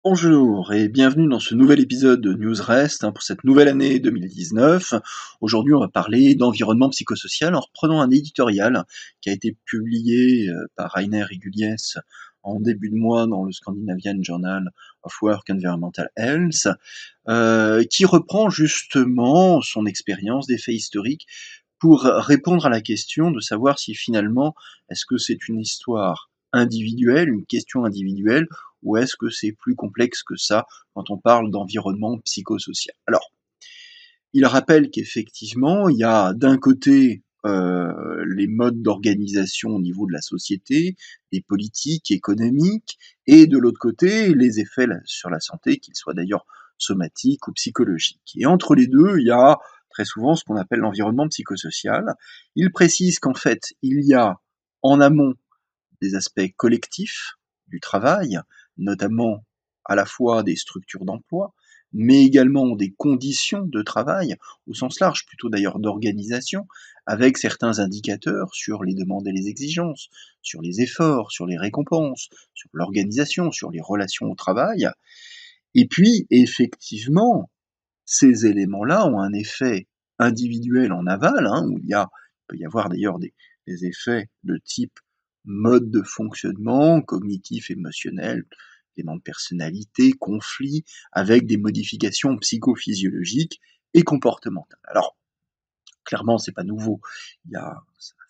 Bonjour et bienvenue dans ce nouvel épisode de Newsrest pour cette nouvelle année 2019. Aujourd'hui, on va parler d'environnement psychosocial en reprenant un éditorial qui a été publié par Rainer Igulies en début de mois dans le Scandinavian Journal of Work Environmental Health, qui reprend justement son expérience des faits historiques pour répondre à la question de savoir si finalement, est-ce que c'est une histoire individuelle, une question individuelle, ou est-ce que c'est plus complexe que ça quand on parle d'environnement psychosocial? Alors, il rappelle qu'effectivement, il y a d'un côté les modes d'organisation au niveau de la société, des politiques économiques, et de l'autre côté, les effets sur la santé, qu'ils soient d'ailleurs somatiques ou psychologiques. Et entre les deux, il y a très souvent ce qu'on appelle l'environnement psychosocial. Il précise qu'en fait, il y a en amont des aspects collectifs du travail, notamment à la fois des structures d'emploi, mais également des conditions de travail, au sens large, plutôt d'ailleurs d'organisation, avec certains indicateurs sur les demandes et les exigences, sur les efforts, sur les récompenses, sur l'organisation, sur les relations au travail. Et puis, effectivement, ces éléments-là ont un effet individuel en aval, où il peut y avoir d'ailleurs des effets de type mode de fonctionnement, cognitif, émotionnel, éléments de personnalité, conflits, avec des modifications psychophysiologiques et comportementales. Alors, clairement, c'est pas nouveau. Ça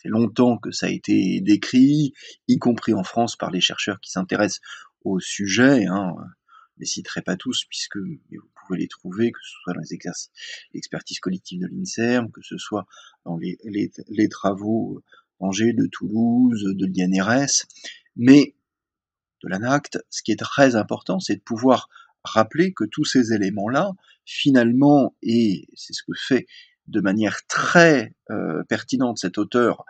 fait longtemps que ça a été décrit, y compris en France par les chercheurs qui s'intéressent au sujet. Je les citerai pas tous puisque vous pouvez les trouver, que ce soit dans l'expertise collective de l'INSERM, que ce soit dans les travaux d'Angers, de Toulouse, de l'INRS, mais de l'ANACT. Ce qui est très important, c'est de pouvoir rappeler que tous ces éléments-là, finalement, et c'est ce que fait de manière très pertinente cet auteur,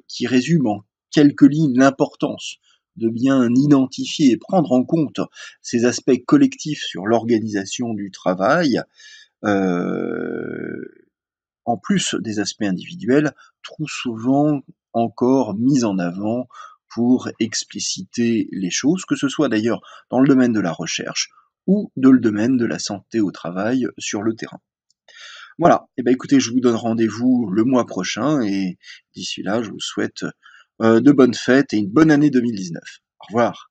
qui résume en quelques lignes l'importance de bien identifier et prendre en compte ces aspects collectifs sur l'organisation du travail, en plus des aspects individuels, trop souvent encore mis en avant pour expliciter les choses, que ce soit d'ailleurs dans le domaine de la recherche ou dans le domaine de la santé au travail sur le terrain. Voilà, et ben écoutez, je vous donne rendez-vous le mois prochain et d'ici là, je vous souhaite de bonnes fêtes et une bonne année 2019. Au revoir.